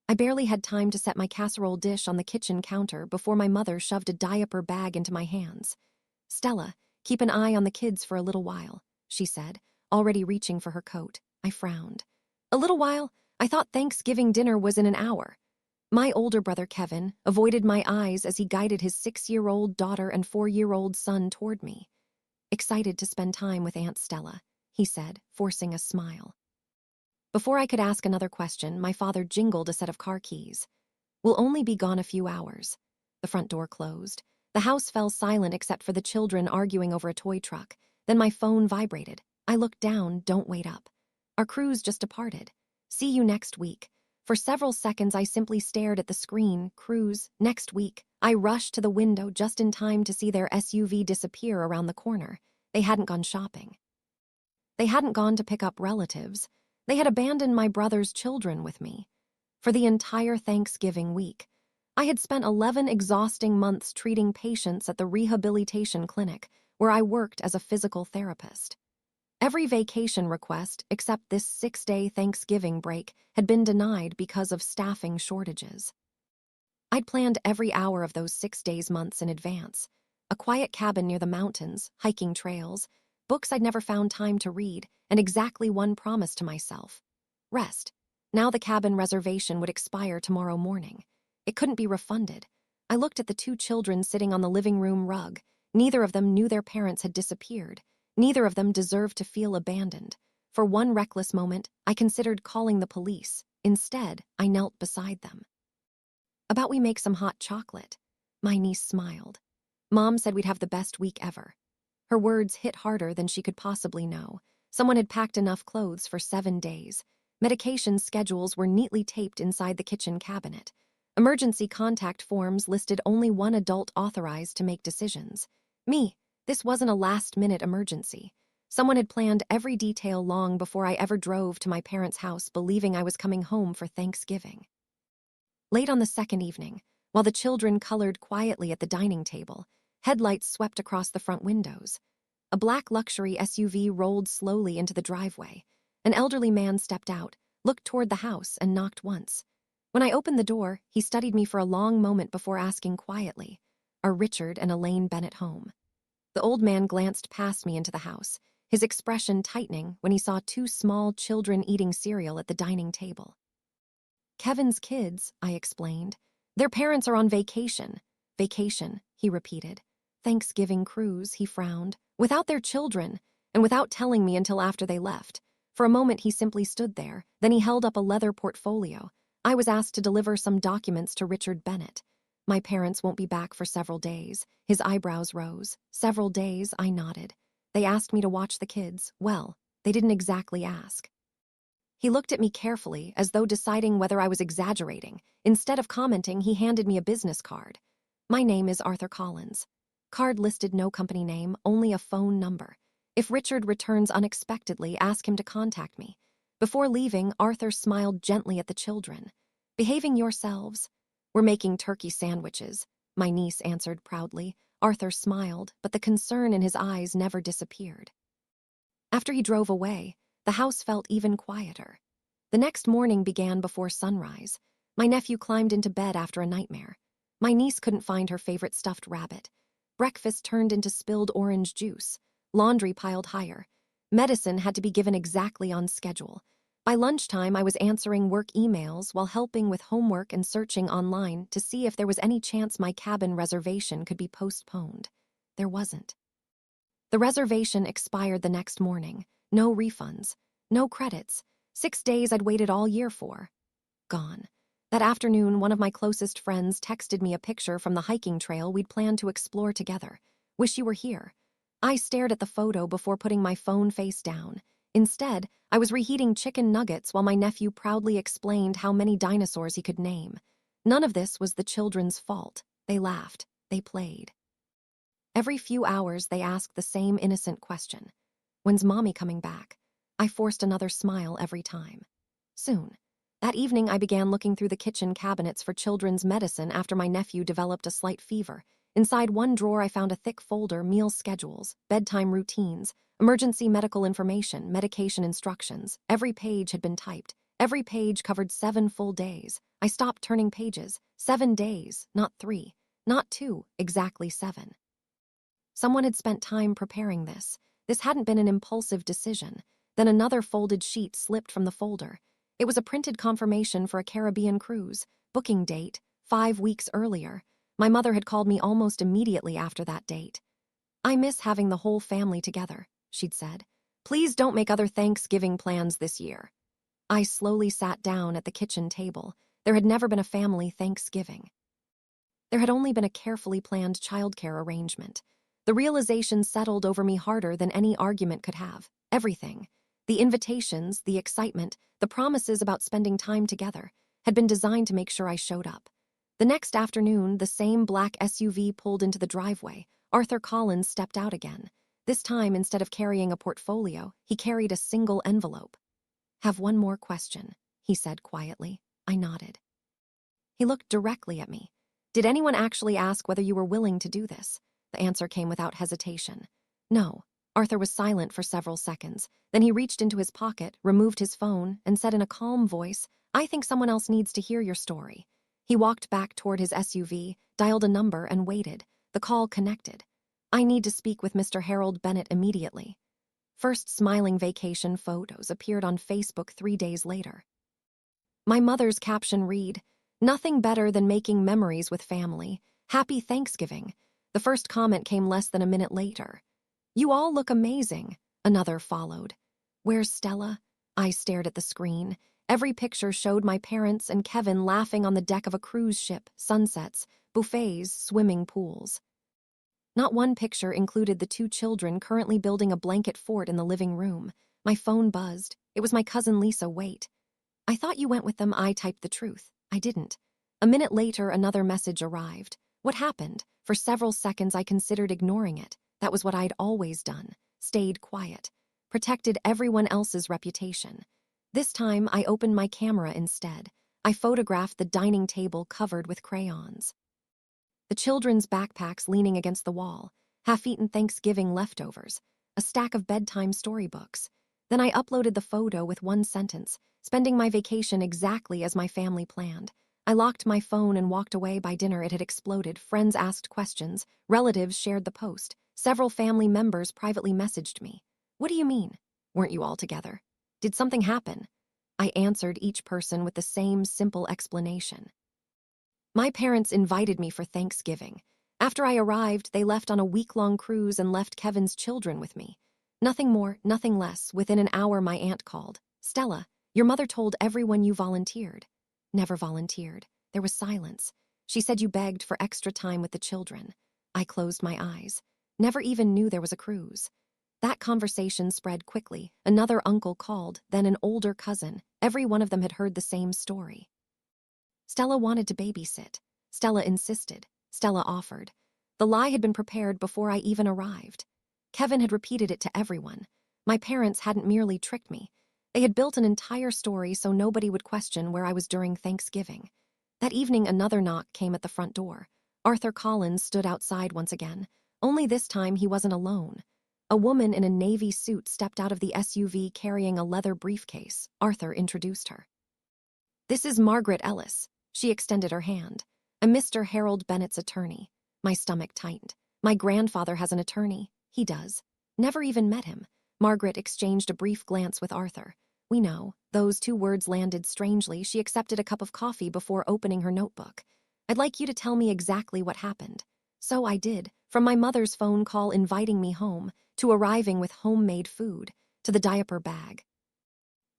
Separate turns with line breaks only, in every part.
I barely had time to set my casserole dish on the kitchen counter before my mother shoved a diaper bag into my hands. "Stella, keep an eye on the kids for a little while," she said, already reaching for her coat. I frowned. A little while? I thought Thanksgiving dinner was in an hour. My older brother, Kevin, avoided my eyes as he guided his 6-year-old daughter and 4-year-old son toward me. "Excited to spend time with Aunt Stella," he said, forcing a smile. Before I could ask another question, my father jingled a set of car keys. "We'll only be gone a few hours." The front door closed. The house fell silent except for the children arguing over a toy truck. Then my phone vibrated. I looked down. "Don't wait up. Our cruise just departed. See you next week." For several seconds, I simply stared at the screen. Cruise, next week. I rushed to the window just in time to see their SUV disappear around the corner. They hadn't gone shopping. They hadn't gone to pick up relatives. They had abandoned my brother's children with me. For the entire Thanksgiving week, I had spent 11 exhausting months treating patients at the rehabilitation clinic where I worked as a physical therapist. Every vacation request except this 6-day Thanksgiving break had been denied because of staffing shortages. I'd planned every hour of those 6 days months in advance. A quiet cabin near the mountains, hiking trails, books I'd never found time to read, and exactly one promise to myself: rest. Now the cabin reservation would expire tomorrow morning. It couldn't be refunded. I looked at the 2 children sitting on the living room rug. Neither of them knew their parents had disappeared. Neither of them deserved to feel abandoned. For one reckless moment, I considered calling the police. Instead, I knelt beside them. "About we make some hot chocolate?" My niece smiled. "Mom said we'd have the best week ever." Her words hit harder than she could possibly know. Someone had packed enough clothes for 7 days. Medication schedules were neatly taped inside the kitchen cabinet. Emergency contact forms listed only one adult authorized to make decisions. Me. This wasn't a last-minute emergency. Someone had planned every detail long before I ever drove to my parents' house, believing I was coming home for Thanksgiving. Late on the second evening, while the children colored quietly at the dining table, headlights swept across the front windows. A black luxury SUV rolled slowly into the driveway. An elderly man stepped out, looked toward the house, and knocked once. When I opened the door, he studied me for a long moment before asking quietly, "Are Richard and Elaine Bennett home?" The old man glanced past me into the house, his expression tightening when he saw 2 small children eating cereal at the dining table. "Kevin's kids," I explained. "Their parents are on vacation." "Vacation," he repeated. "Thanksgiving cruise," he frowned. "Without their children, and without telling me until after they left." For a moment he simply stood there, then he held up a leather portfolio. I was asked to deliver some documents to Richard Bennett. "My parents won't be back for several days." His eyebrows rose. "Several days," I nodded. "They asked me to watch the kids." "Well, they didn't exactly ask." He looked at me carefully, as though deciding whether I was exaggerating. Instead of commenting, he handed me a business card. "My name is Arthur Collins." Card listed no company name, only a phone number. "If Richard returns unexpectedly, ask him to contact me." Before leaving, Arthur smiled gently at the children. "Behaving yourselves?" "We're making turkey sandwiches," my niece answered proudly. Arthur smiled, but the concern in his eyes never disappeared. After he drove away, the house felt even quieter. The next morning began before sunrise. My nephew climbed into bed after a nightmare. My niece couldn't find her favorite stuffed rabbit. Breakfast turned into spilled orange juice. Laundry piled higher. Medicine had to be given exactly on schedule. By lunchtime, I was answering work emails while helping with homework and searching online to see if there was any chance my cabin reservation could be postponed. There wasn't. The reservation expired the next morning. No refunds. No credits. 6 days I'd waited all year for. Gone. That afternoon, one of my closest friends texted me a picture from the hiking trail we'd planned to explore together. "Wish you were here." I stared at the photo before putting my phone face down. Instead, I was reheating chicken nuggets while my nephew proudly explained how many dinosaurs he could name. None of this was the children's fault. They laughed. They played. Every few hours, they asked the same innocent question: "When's Mommy coming back?" I forced another smile every time. Soon. That evening, I began looking through the kitchen cabinets for children's medicine after my nephew developed a slight fever. Inside one drawer, I found a thick folder: meal schedules, bedtime routines, emergency medical information, medication instructions. Every page had been typed. Every page covered 7 full days. I stopped turning pages. 7 days, not 3, not 2, exactly 7. Someone had spent time preparing this. This hadn't been an impulsive decision. Then another folded sheet slipped from the folder. It was a printed confirmation for a Caribbean cruise. Booking date, 5 weeks earlier. My mother had called me almost immediately after that date. "I miss having the whole family together," she'd said. "Please don't make other Thanksgiving plans this year." I slowly sat down at the kitchen table. There had never been a family Thanksgiving. There had only been a carefully planned childcare arrangement. The realization settled over me harder than any argument could have. Everything, the invitations, the excitement, the promises about spending time together, had been designed to make sure I showed up. The next afternoon, the same black SUV pulled into the driveway. Arthur Collins stepped out again. This time, instead of carrying a portfolio, he carried a single envelope. "Have one more question," he said quietly. I nodded. He looked directly at me. "Did anyone actually ask whether you were willing to do this?" The answer came without hesitation. "No." Arthur was silent for several seconds. Then he reached into his pocket, removed his phone, and said in a calm voice, "I think someone else needs to hear your story." He walked back toward his SUV, dialed a number, and waited. The call connected. "I need to speak with Mr. Harold Bennett immediately." First smiling vacation photos appeared on Facebook 3 days later. My mother's caption read, "Nothing better than making memories with family. Happy Thanksgiving." The first comment came less than a minute later. "You all look amazing." Another followed. "Where's Stella?" I stared at the screen. Every picture showed my parents and Kevin laughing on the deck of a cruise ship, sunsets, buffets, swimming pools. Not one picture included the 2 children currently building a blanket fort in the living room. My phone buzzed. It was my cousin Lisa. "Wait. I thought you went with them." I typed the truth. I didn't. A minute later, another message arrived. What happened? For several seconds, I considered ignoring it. That was what I'd always done. Stayed quiet. Protected everyone else's reputation. This time, I opened my camera instead. I photographed the dining table covered with crayons. The children's backpacks leaning against the wall. Half-eaten Thanksgiving leftovers. A stack of bedtime storybooks. Then I uploaded the photo with one sentence, spending my vacation exactly as my family planned. I locked my phone and walked away. By dinner, it had exploded. Friends asked questions. Relatives shared the post. Several family members privately messaged me. "What do you mean? Weren't you all together? Did something happen?" I answered each person with the same simple explanation. My parents invited me for Thanksgiving. After I arrived, they left on a week-long cruise and left Kevin's children with me. Nothing more, nothing less. Within an hour, my aunt called. "Stella, your mother told everyone you volunteered." "Never volunteered." There was silence. "She said you begged for extra time with the children." I closed my eyes. Never even knew there was a cruise. That conversation spread quickly. Another uncle called, then an older cousin. Every one of them had heard the same story. Stella wanted to babysit. Stella insisted. Stella offered. The lie had been prepared before I even arrived. Kevin had repeated it to everyone. My parents hadn't merely tricked me. They had built an entire story so nobody would question where I was during Thanksgiving. That evening, another knock came at the front door. Arthur Collins stood outside once again. Only this time, he wasn't alone. A woman in a navy suit stepped out of the SUV carrying a leather briefcase. Arthur introduced her. "This is Margaret Ellis." She extended her hand. "I'm Mr. Harold Bennett's attorney." My stomach tightened. "My grandfather has an attorney." "He does." "Never even met him." Margaret exchanged a brief glance with Arthur. "We know." Those 2 words landed strangely. She accepted a cup of coffee before opening her notebook. "I'd like you to tell me exactly what happened." So I did. From my mother's phone call inviting me home, to arriving with homemade food, to the diaper bag,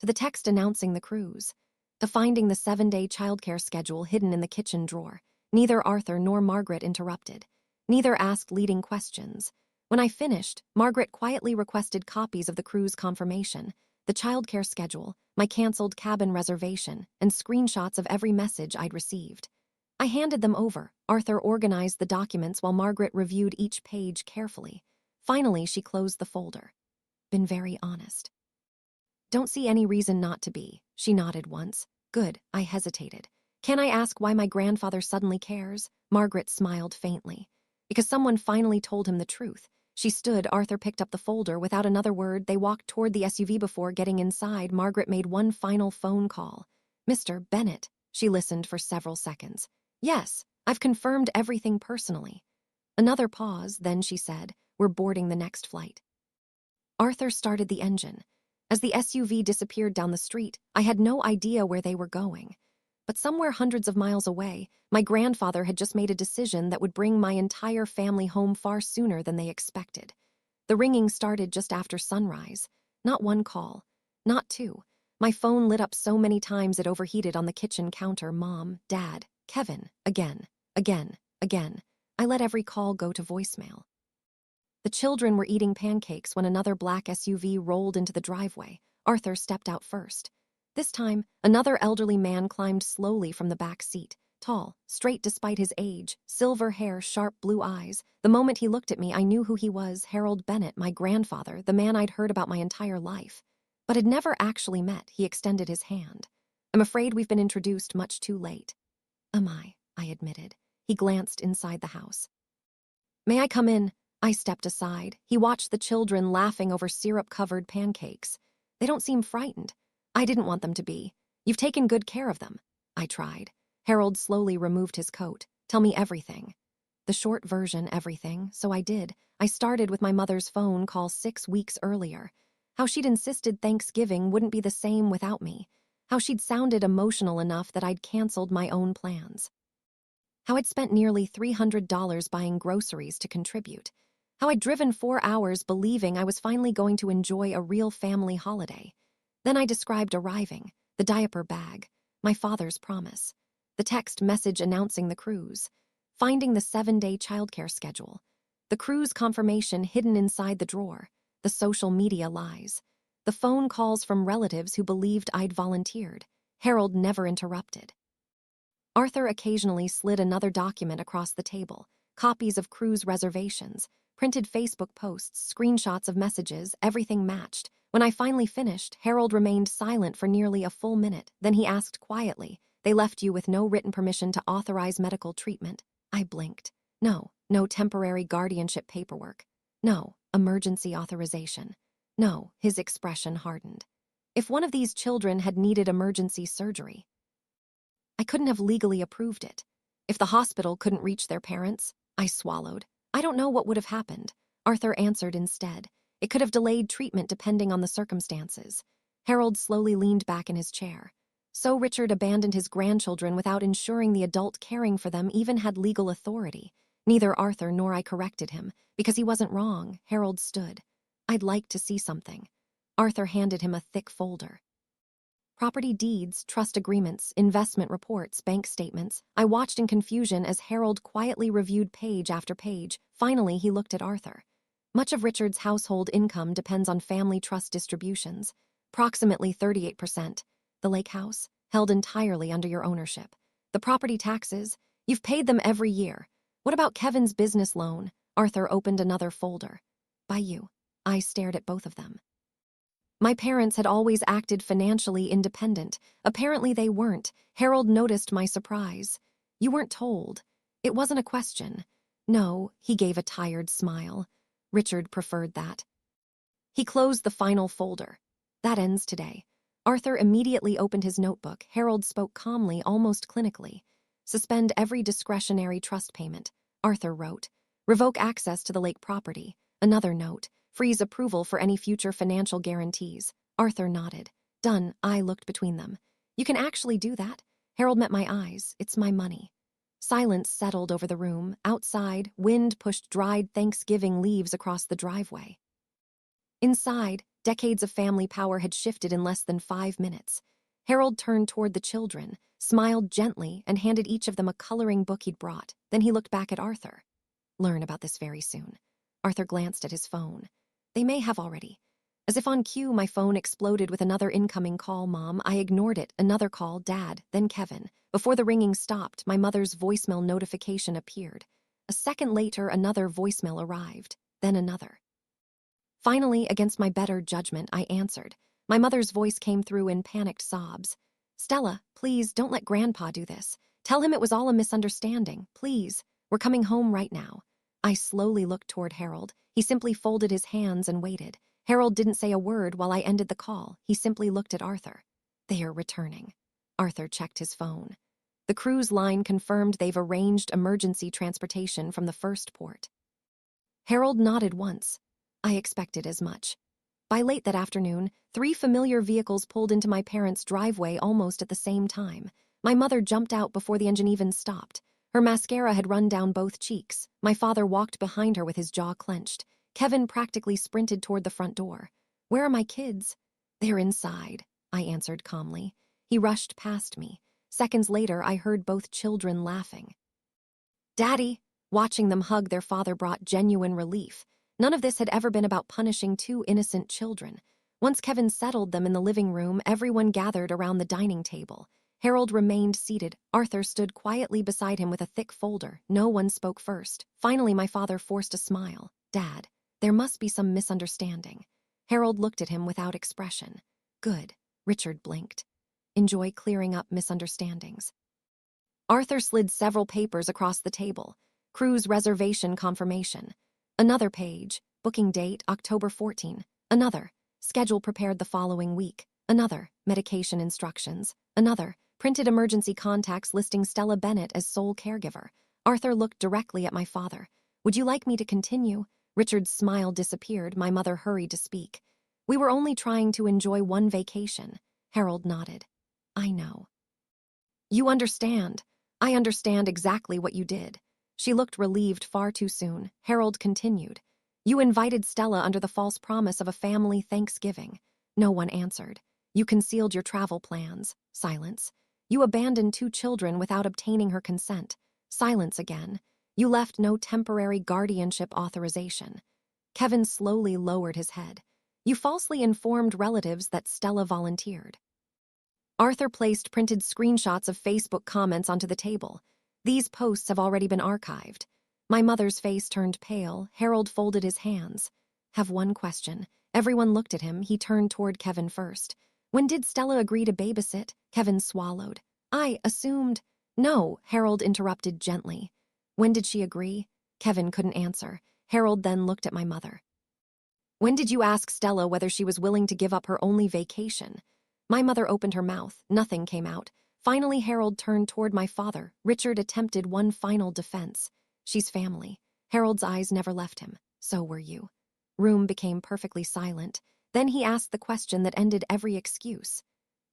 to the text announcing the cruise, to finding the 7-day childcare schedule hidden in the kitchen drawer. Neither Arthur nor Margaret interrupted. Neither asked leading questions. When I finished, Margaret quietly requested copies of the cruise confirmation, the childcare schedule, my canceled cabin reservation, and screenshots of every message I'd received. I handed them over. Arthur organized the documents while Margaret reviewed each page carefully. Finally, she closed the folder. "Been very honest." "Don't see any reason not to be." She nodded once. "Good." I hesitated. "Can I ask why my grandfather suddenly cares?" Margaret smiled faintly. "Because someone finally told him the truth. She stood. Arthur picked up the folder. Without another word, they walked toward the SUV. Before getting inside, Margaret made one final phone call. "Mr. Bennett." She listened for several seconds. "Yes, I've confirmed everything personally." Another pause, then she said, "We're boarding the next flight." Arthur started the engine. As the SUV disappeared down the street, I had no idea where they were going. But somewhere hundreds of miles away, my grandfather had just made a decision that would bring my entire family home far sooner than they expected. The ringing started just after sunrise. Not one call, not two. My phone lit up so many times it overheated on the kitchen counter. Mom, Dad, Kevin, again, again, again. I let every call go to voicemail. The children were eating pancakes when another black SUV rolled into the driveway. Arthur stepped out first. This time, another elderly man climbed slowly from the back seat. Tall, straight despite his age, silver hair, sharp blue eyes. The moment he looked at me, I knew who he was: Harold Bennett, my grandfather, the man I'd heard about my entire life, but had never actually met. He extended his hand. "I'm afraid we've been introduced much too late." "Am I admitted. He glanced inside the house. "May I come in?" I stepped aside. He watched the children laughing over syrup-covered pancakes. "They don't seem frightened." "I didn't want them to be. You've taken good care of them." I tried. Harold slowly removed his coat. "Tell me everything." The short version, everything, so I did. I started with my mother's phone call 6 weeks earlier. How she'd insisted Thanksgiving wouldn't be the same without me. How she'd sounded emotional enough that I'd canceled my own plans. How I'd spent nearly $300 buying groceries to contribute. How I'd driven 4 hours believing I was finally going to enjoy a real family holiday. Then I described arriving, the diaper bag, my father's promise, the text message announcing the cruise, finding the 7-day childcare schedule, the cruise confirmation hidden inside the drawer, the social media lies, the phone calls from relatives who believed I'd volunteered. Harold never interrupted. Arthur occasionally slid another document across the table: copies of cruise reservations, printed Facebook posts, screenshots of messages. Everything matched. When I finally finished, Harold remained silent for nearly a full minute. Then he asked quietly, "They left you with no written permission to authorize medical treatment?" I blinked. No temporary guardianship paperwork. No emergency authorization. No. His expression hardened. If one of these children had needed emergency surgery, I couldn't have legally approved it. If the hospital couldn't reach their parents, I swallowed. "I don't know what would have happened." Arthur answered instead. "It could have delayed treatment depending on the circumstances." Harold slowly leaned back in his chair. "So Richard abandoned his grandchildren without ensuring the adult caring for them even had legal authority." Neither Arthur nor I corrected him, because he wasn't wrong. Harold stood. "I'd like to see something." Arthur handed him a thick folder. Property deeds, trust agreements, investment reports, bank statements. I watched in confusion as Harold quietly reviewed page after page. Finally, he looked at Arthur. "Much of Richard's household income depends on family trust distributions. Approximately 38%. The lake house, held entirely under your ownership. The property taxes, you've paid them every year. What about Kevin's business loan?" Arthur opened another folder. "By you." I stared at both of them. My parents had always acted financially independent. Apparently they weren't. Harold noticed my surprise. "You weren't told." It wasn't a question. "No," he gave a tired smile. "Richard preferred that." He closed the final folder. "That ends today." Arthur immediately opened his notebook. Harold spoke calmly, almost clinically. "Suspend every discretionary trust payment." Arthur wrote. "Revoke access to the lake property." Another note. "Freeze approval for any future financial guarantees." Arthur nodded. "Done." I looked between them. "You can actually do that?" Harold met my eyes. "It's my money." Silence settled over the room. Outside, wind pushed dried Thanksgiving leaves across the driveway. Inside, decades of family power had shifted in less than 5 minutes. Harold turned toward the children, smiled gently, and handed each of them a coloring book he'd brought. Then he looked back at Arthur. "Learn about this very soon." Arthur glanced at his phone. "They may have already." As if on cue, my phone exploded with another incoming call. "Mom." I ignored it. Another call. "Dad." Then Kevin. Before the ringing stopped, my mother's voicemail notification appeared. A second later, another voicemail arrived. Then another. Finally, against my better judgment, I answered. My mother's voice came through in panicked sobs. "Stella, please don't let Grandpa do this. Tell him it was all a misunderstanding. Please. We're coming home right now." I slowly looked toward Harold. He simply folded his hands and waited. Harold didn't say a word while I ended the call. He simply looked at Arthur. They are returning. Arthur checked his phone. The cruise line confirmed they've arranged emergency transportation from the first port. Harold nodded once. I expected as much. By late that afternoon, 3 familiar vehicles pulled into my parents' driveway almost at the same time. My mother jumped out before the engine even stopped. Her mascara had run down both cheeks. My father walked behind her with his jaw clenched. Kevin practically sprinted toward the front door. "Where are my kids?" "They're inside," I answered calmly. He rushed past me. Seconds later, I heard both children laughing. "Daddy!" Watching them hug their father brought genuine relief. None of this had ever been about punishing 2 innocent children. Once Kevin settled them in the living room, everyone gathered around the dining table. Harold remained seated. Arthur stood quietly beside him with a thick folder. No one spoke first. Finally, my father forced a smile. "Dad, there must be some misunderstanding." Harold looked at him without expression. "Good," Richard blinked. "Enjoy clearing up misunderstandings." Arthur slid several papers across the table. Cruise reservation confirmation. Another page. Booking date, October 14. Another. Schedule prepared the following week. Another. Medication instructions. Another. Printed emergency contacts listing Stella Bennett as sole caregiver. Arthur looked directly at my father. "Would you like me to continue?" Richard's smile disappeared. My mother hurried to speak. "We were only trying to enjoy one vacation." Harold nodded. "I know." "You understand. I understand exactly what you did." She looked relieved far too soon. Harold continued. "You invited Stella under the false promise of a family Thanksgiving." No one answered. "You concealed your travel plans." Silence. "You abandoned 2 children without obtaining her consent." Silence again. "You left no temporary guardianship authorization." Kevin slowly lowered his head. "You falsely informed relatives that Stella volunteered." Arthur placed printed screenshots of Facebook comments onto the table. "These posts have already been archived." My mother's face turned pale. Harold folded his hands. "Have one question." Everyone looked at him. He turned toward Kevin first. "When did Stella agree to babysit?" Kevin swallowed. "I assumed—" "No," Harold interrupted gently. "When did she agree?" Kevin couldn't answer. Harold then looked at my mother. "When did you ask Stella whether she was willing to give up her only vacation?" My mother opened her mouth. Nothing came out. Finally, Harold turned toward my father. Richard attempted one final defense. "She's family." Harold's eyes never left him. "So were you." Room became perfectly silent. Then he asked the question that ended every excuse.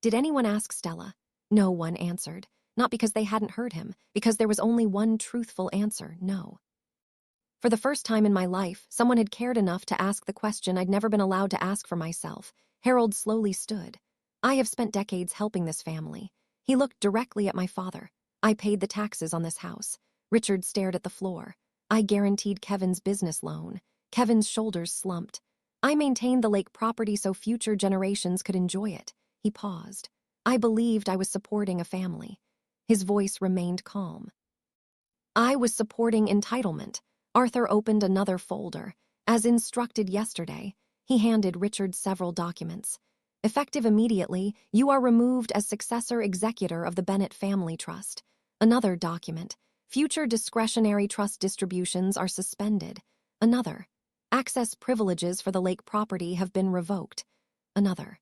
"Did anyone ask Stella?" No one answered. Not because they hadn't heard him, because there was only one truthful answer: no. For the first time in my life, someone had cared enough to ask the question I'd never been allowed to ask for myself. Harold slowly stood. "I have spent decades helping this family." He looked directly at my father. "I paid the taxes on this house." Richard stared at the floor. "I guaranteed Kevin's business loan." Kevin's shoulders slumped. "I maintained the lake property so future generations could enjoy it." He paused. "I believed I was supporting a family." His voice remained calm. "I was supporting entitlement." Arthur opened another folder. As instructed yesterday, he handed Richard several documents. "Effective immediately, you are removed as successor executor of the Bennett Family Trust." Another document. "Future discretionary trust distributions are suspended." Another. "Access privileges for the lake property have been revoked." Another.